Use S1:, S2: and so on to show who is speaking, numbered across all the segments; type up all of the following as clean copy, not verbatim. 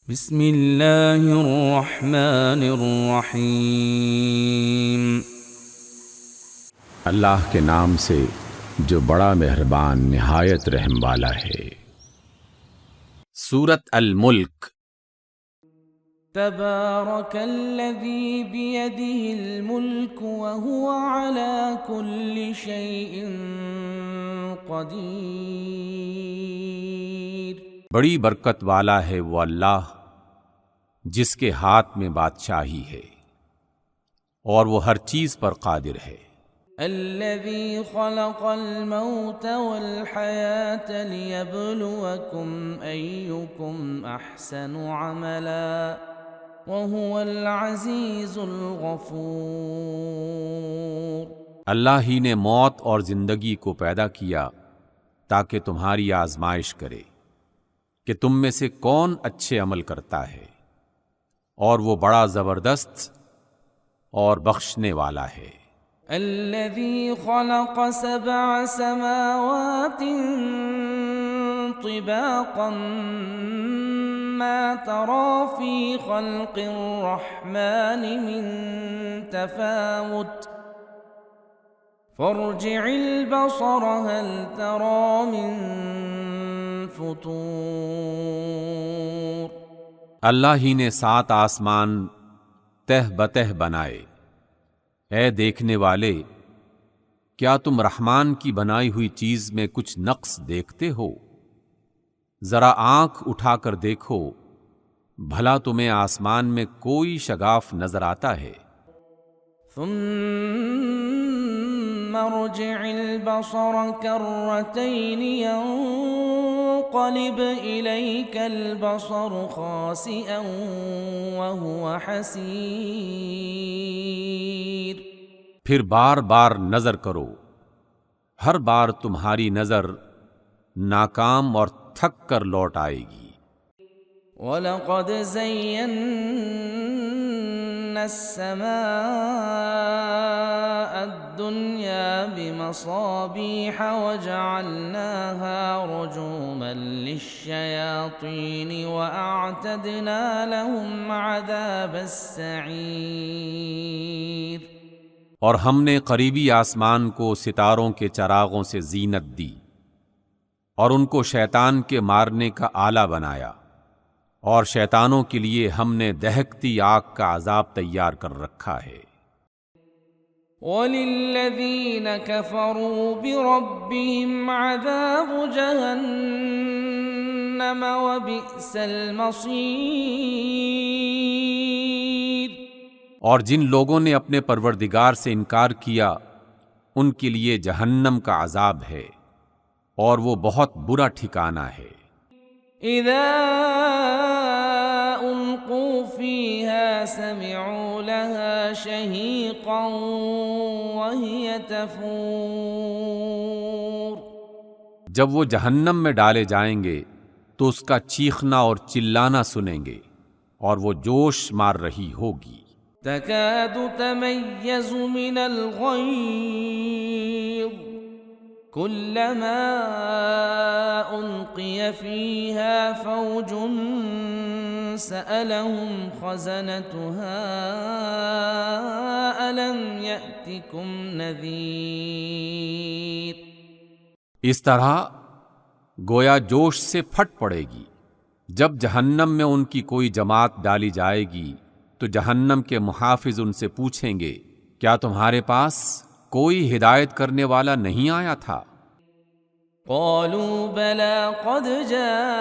S1: بسم اللہ الرحمن الرحیم۔
S2: اللہ کے نام سے جو بڑا مہربان نہایت رحم والا ہے۔
S3: سورۃ الملک۔
S1: تبارک الذی بیدہ الملک وہو علی کل شیء قدیر۔
S3: بڑی برکت والا ہے وہ اللہ جس کے ہاتھ میں بادشاہی ہے اور وہ ہر چیز پر قادر ہے۔
S1: الذی خلق الموت والحیاة لیبلوکم ایکم احسن عملا وهو العزیز الغفور۔
S3: اللہ ہی نے موت اور زندگی کو پیدا کیا تاکہ تمہاری آزمائش کرے کہ تم میں سے کون اچھے عمل کرتا ہے، اور وہ بڑا زبردست اور بخشنے والا ہے۔
S1: الذي خلق 7 سماوات طباقا ما ترى في خلق الرحمن من تفاوت فارجع البصر هل ترى من فطور۔
S3: اللہ ہی نے 7 آسمان تہ بتہ بنائے۔ اے دیکھنے والے، کیا تم رحمان کی بنائی ہوئی چیز میں کچھ نقص دیکھتے ہو؟ ذرا آنکھ اٹھا کر دیکھو، بھلا تمہیں آسمان میں کوئی شگاف نظر آتا ہے؟
S1: ثم ارجع البصر كرتين ينقلب إليك البصر خاسئا وهو حسير۔
S3: پھر بار بار نظر کرو، ہر بار تمہاری نظر ناکام اور تھک کر لوٹ آئے گی۔
S1: وَلَقَدْ زَيَّنَّا السَّمَاءَ الدُّنْيَا بِمَصَابِيحَ وَجَعَلْنَاهَا رُجُومًا لِلشَّيَاطِينِ وَأَعْتَدْنَا لَهُمْ عَذَابَ السَّعِيرِ۔
S3: اور ہم نے قریبی آسمان کو ستاروں کے چراغوں سے زینت دی، اور ان کو شیطان کے مارنے کا آلہ بنایا، اور شیطانوں کے لیے ہم نے دہکتی آگ کا عذاب تیار کر رکھا ہے۔
S1: وَلِلَّذِينَ كَفَرُوا بِرَبِّهِمْ عَذَابُ جَهَنَّمَ وَبِئْسَ الْمَصِيرُ۔
S3: اور جن لوگوں نے اپنے پروردگار سے انکار کیا ان کے لیے جہنم کا عذاب ہے، اور وہ بہت برا ٹھکانہ ہے۔
S1: اذا القوا فيها سمعوا لها شهيقا وهي تفور۔
S3: جب وہ جہنم میں ڈالے جائیں گے تو اس کا چیخنا اور چلانا سنیں گے، اور وہ جوش مار رہی ہوگی۔
S1: تكاد تميز من الغيظ كلما ألقي فيها فوج سألهم خزنتها ألم يأتكم نذير۔
S3: اس طرح گویا جوش سے پھٹ پڑے گی۔ جب جہنم میں ان کی کوئی جماعت ڈالی جائے گی تو جہنم کے محافظ ان سے پوچھیں گے، کیا تمہارے پاس کوئی ہدایت کرنے والا نہیں آیا تھا؟
S1: قالوا بلى قد جاءنا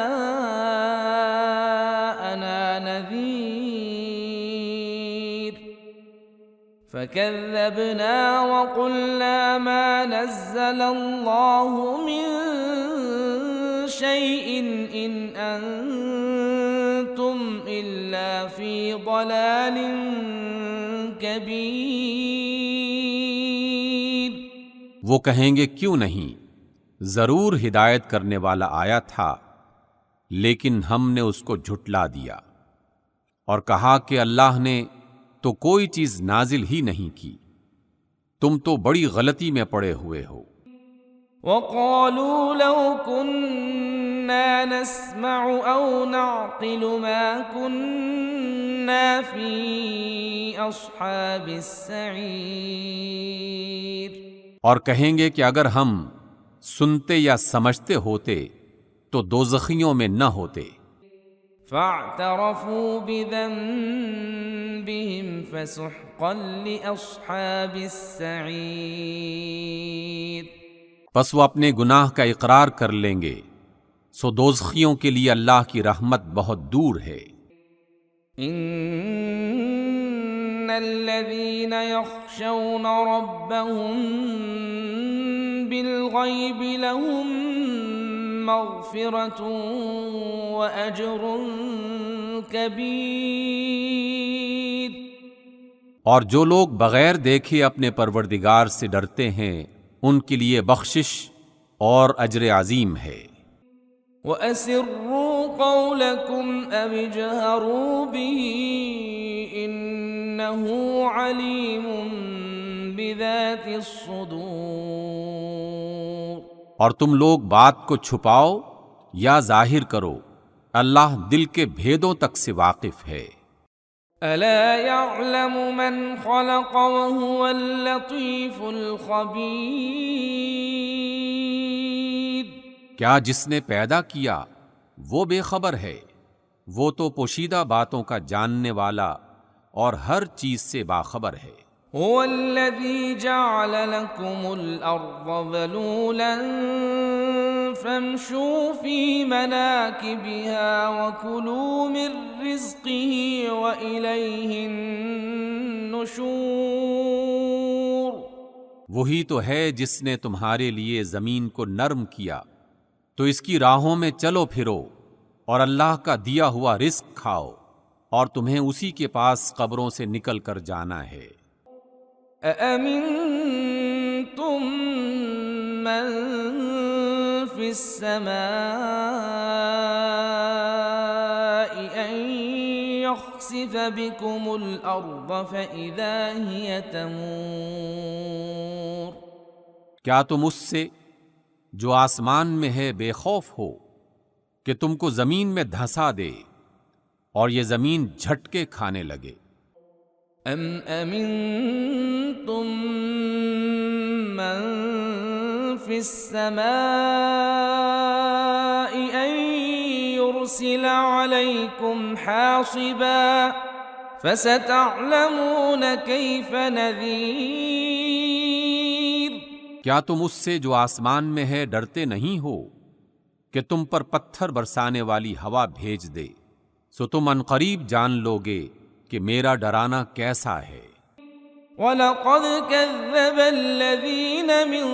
S1: نذير فكذبنا وقلنا ما نزل الله من شيء إن أنتم إلا في ضلال كبير۔
S3: وہ کہیں گے کیوں نہیں، ضرور ہدایت کرنے والا آیا تھا، لیکن ہم نے اس کو جھٹلا دیا اور کہا کہ اللہ نے تو کوئی چیز نازل ہی نہیں کی، تم تو بڑی غلطی میں پڑے ہوئے ہو۔
S1: وقالوا لو كنا نسمع أو نعقل ما كنا في أصحاب السعير.
S3: اور کہیں گے کہ اگر ہم سنتے یا سمجھتے ہوتے تو دوزخیوں میں نہ ہوتے.
S1: فاعترفوا بذنبهم فسحقا لأصحاب السعير.
S3: پس وہ اپنے گناہ کا اقرار کر لیں گے، سو دوزخیوں کے لیے اللہ کی رحمت بہت دور ہے.
S1: ان الذين يخشون ربهم بالغيب لهم مغفرة وأجر كبير.
S3: اور جو لوگ بغیر دیکھے اپنے پروردگار سے ڈرتے ہیں ان کے لیے بخشش اور اجر عظیم ہے.
S1: وَأَسِرُّوا قَوْلَكُمْ أَوِ اجْهَرُوا بِهِ إِنَّهُ عَلِيمٌ بِذَاتِ الصُّدُورِ.
S3: اور تم لوگ بات کو چھپاؤ یا ظاہر کرو، اللہ دل کے بھیدوں تک سے واقف ہے.
S1: أَلَا يَعْلَمُ مَنْ خَلَقَ وَهُوَ اللَّطِيفُ الْخَبِيرُ.
S3: کیا جس نے پیدا کیا وہ بے خبر ہے؟ وہ تو پوشیدہ باتوں کا جاننے والا اور ہر چیز سے باخبر ہے.
S1: هو الذي جعل لكم الأرض ذلولا فامشوا في مناكبها وكلوا من رزقه وإليه النشور.
S3: وہی تو ہے جس نے تمہارے لیے زمین کو نرم کیا، تو اس کی راہوں میں چلو پھرو اور اللہ کا دیا ہوا رزق کھاؤ، اور تمہیں اسی کے پاس قبروں سے نکل کر جانا ہے.
S1: أأمنتم من في السماء أن يخسف بكم الأرض فإذا هي تمور.
S3: کیا تم اس سے جو آسمان میں ہے بے خوف ہو کہ تم کو زمین میں دھسا دے اور یہ زمین جھٹکے کھانے لگے؟
S1: ام امنتم من في السماء ان يرسل عليكم حاصبا فستعلمون كيف نذير.
S3: کیا تم اس سے جو آسمان میں ہے ڈرتے نہیں ہو کہ تم پر پتھر برسانے والی ہوا بھیج دے؟ سو تم عنقریب جان لوگے کہ میرا ڈرانا کیسا ہے.
S1: وَلَقَدْ كَذَّبَ الَّذِينَ مِن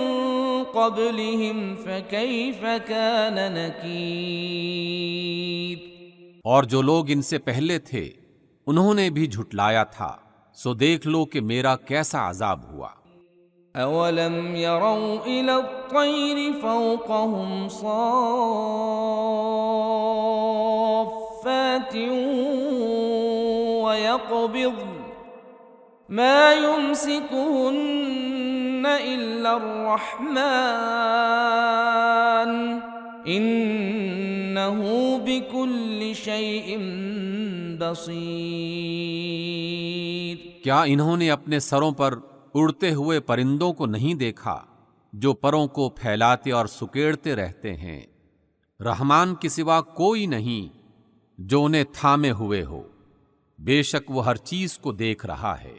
S1: قَبْلِهِمْ فَكَيْفَ كَانَ نَكِيرِ.
S3: اور جو لوگ ان سے پہلے تھے انہوں نے بھی جھٹلایا تھا، سو دیکھ لو کہ میرا کیسا عذاب ہوا.
S1: أَوَلَمْ يَرَوْا إِلَى الطَّيْرِ فَوْقَهُمْ صَافَّاتٍ وَيَقْبِضْنَ مَا يُمْسِكُهُنَّ إِلَّا الرَّحْمَنُ إِنَّهُ بِكُلِّ شَيْءٍ بَصِيرٌ.
S3: کیا انہوں نے اپنے سروں پر اڑتے ہوئے پرندوں کو نہیں دیکھا جو پروں کو پھیلاتے اور سکیڑتے رہتے ہیں؟ رحمان کے سوا کوئی نہیں جو انہیں تھامے ہوئے ہو، بے شک وہ ہر چیز کو دیکھ رہا ہے.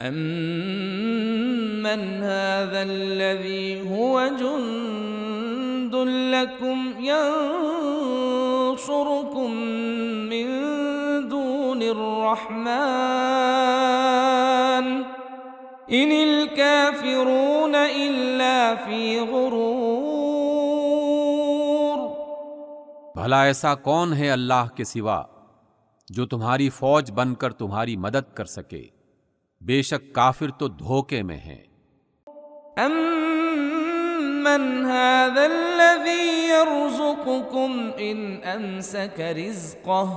S1: أَمَّنْ هَذَا الَّذِي هُوَ جُنْدٌ لَكُمْ يَنْصُرُكُمْ مِنْ دُونِ الرَّحْمَنِ إِنِ الْكَافِرُونَ إِلَّا فِي غُرُورٍ.
S3: بھلا ایسا کون ہے اللہ کے سوا جو تمہاری فوج بن کر تمہاری مدد کر سکے؟ بے شک کافر تو دھوکے میں ہیں.
S1: أَمَّنْ هَذَا الَّذِي يَرْزُقُكُمْ إِنْ أَمْسَكَ رِزْقَهُ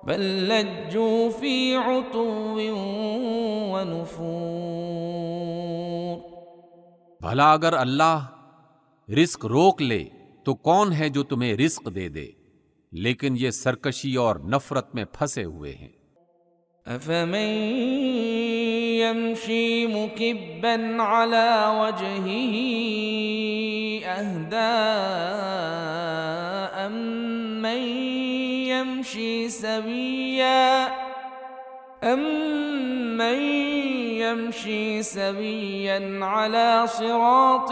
S1: بَلْ لَجُّوا فِي عُتُوٍّ وَنُفُورٍ.
S3: بھلا اگر اللہ رزق روک لے تو کون ہے جو تمہیں رزق دے دے؟ لیکن یہ سرکشی اور نفرت میں پھنسے ہوئے ہیں۔
S1: أفمن يمشي مكبا على وجهه أهدى أمن يمشي سويا على صراط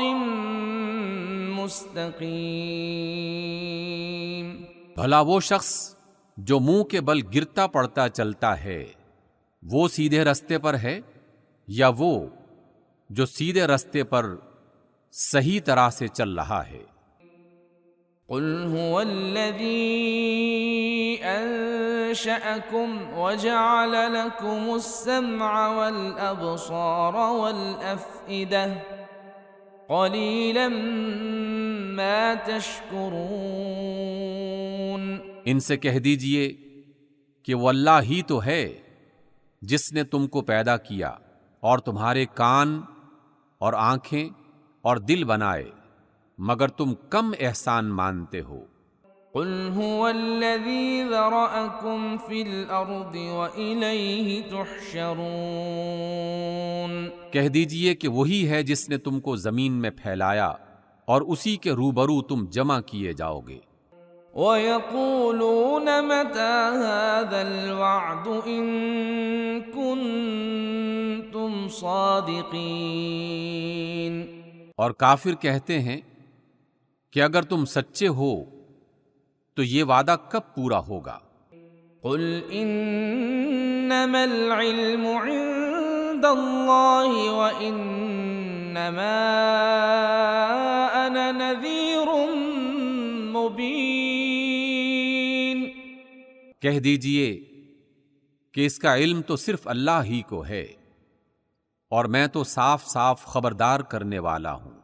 S1: مستقيم۔
S3: بھلا وہ شخص جو منہ کے بل گرتا پڑتا چلتا ہے وہ سیدھے رستے پر ہے، یا وہ جو سیدھے رستے پر صحیح طرح سے چل رہا ہے؟
S1: قل هو الذي أنشأكم وجعل لكم السمع والأبصار والأفئدة قليلا ما تشكرون۔
S3: ان سے کہہ دیجئے کہ وہ اللہ ہی تو ہے جس نے تم کو پیدا کیا اور تمہارے کان اور آنکھیں اور دل بنائے، مگر تم کم احسان مانتے ہو۔
S1: قل هو الذي ذرأكم في الأرض وإليه تحشرون۔
S3: کہہ دیجئے کہ وہی ہے جس نے تم کو زمین میں پھیلایا اور اسی کے روبرو تم جمع کیے جاؤ گے۔
S1: وَيَقُولُونَ مَتَى هَذَا الْوَعْدُ إِن كُنتُمْ صَادِقِينَ۔
S3: اور کافر کہتے ہیں کہ اگر تم سچے ہو تو یہ وعدہ کب پورا ہوگا؟
S1: قُلْ إِنَّمَا الْعِلْمُ عِندَ اللَّهِ وَإِنَّمَا أَنَا نَذِيرٌ مُبِينٌ۔
S3: کہہ دیجئے کہ اس کا علم تو صرف اللہ ہی کو ہے، اور میں تو صاف صاف خبردار کرنے والا ہوں۔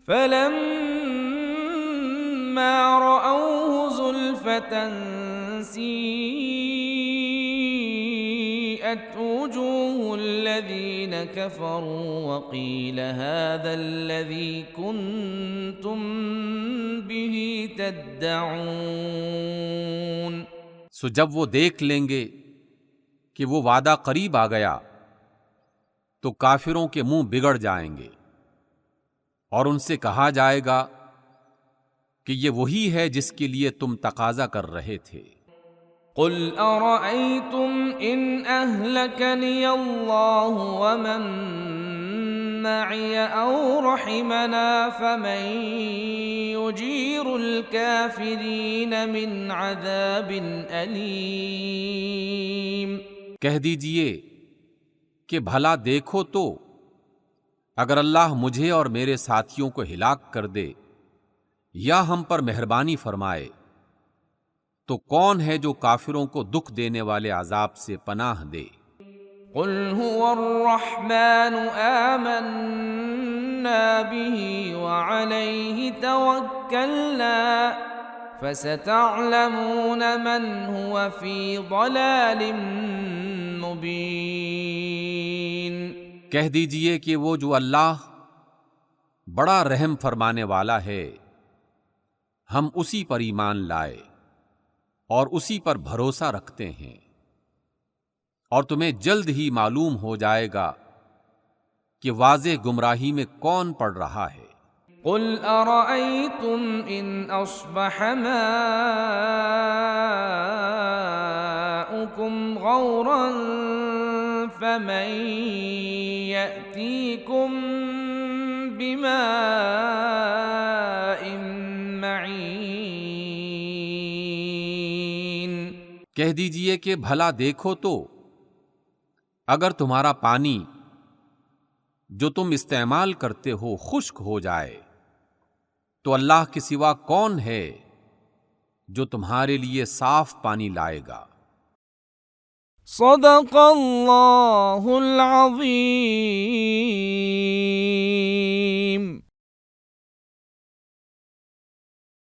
S1: فَلَمَّا رَأَوْهُ زُلْفَةً سِيئَتْ وُجُوهُ الَّذِينَ كَفَرُوا وَقِيلَ هَذَا الَّذِي كُنتُم بِهِ تَدَّعُونَ۔
S3: سو جب وہ دیکھ لیں گے کہ وہ وعدہ قریب آ گیا تو کافروں کے منہ بگڑ جائیں گے، اور ان سے کہا جائے گا کہ یہ وہی ہے جس کے لیے تم تقاضا کر رہے تھے۔
S1: قُلْ أَرَأَيْتُمْ إِنْ أَهْلَكَنِيَ اللَّهُ وَمَن مَّعِيَ أَوْ رَحِمَنَا فَمَن يُجِيرُ الْكَافِرِينَ مِنْ عَذَابٍ أَلِيمٍ۔
S3: کہہ دیجئے کہ بھلا دیکھو تو اگر اللہ مجھے اور میرے ساتھیوں کو ہلاک کر دے یا ہم پر مہربانی فرمائے تو کون ہے جو کافروں کو دکھ دینے والے عذاب سے پناہ دے؟
S1: قُلْ هُوَ الرَّحْمَنُ آمَنَّا بِهِ وَعَلَيْهِ تَوَكَّلْنَا فَسَتَعْلَمُونَ مَنْ هُوَ فِي ضَلَالٍ مُبِينٍ۔
S3: کہہ دیجئے کہ وہ جو اللہ بڑا رحم فرمانے والا ہے، ہم اسی پر ایمان لائے اور اسی پر بھروسہ رکھتے ہیں، اور تمہیں جلد ہی معلوم ہو جائے گا کہ واضح گمراہی میں کون پڑ رہا ہے۔
S1: قُلْ أَرَأَيْتُمْ إِنْ أَصْبَحَ مَاؤُكُمْ غَوْرًا فَمَن يَأْتِيكُم بِمَاءٍ مَّعِينٍ۔
S3: کہہ دیجئے کہ بھلا دیکھو تو اگر تمہارا پانی جو تم استعمال کرتے ہو خشک ہو جائے تو اللہ کے سوا کون ہے جو تمہارے لیے صاف پانی لائے گا؟
S1: صدق اللہ العظیم۔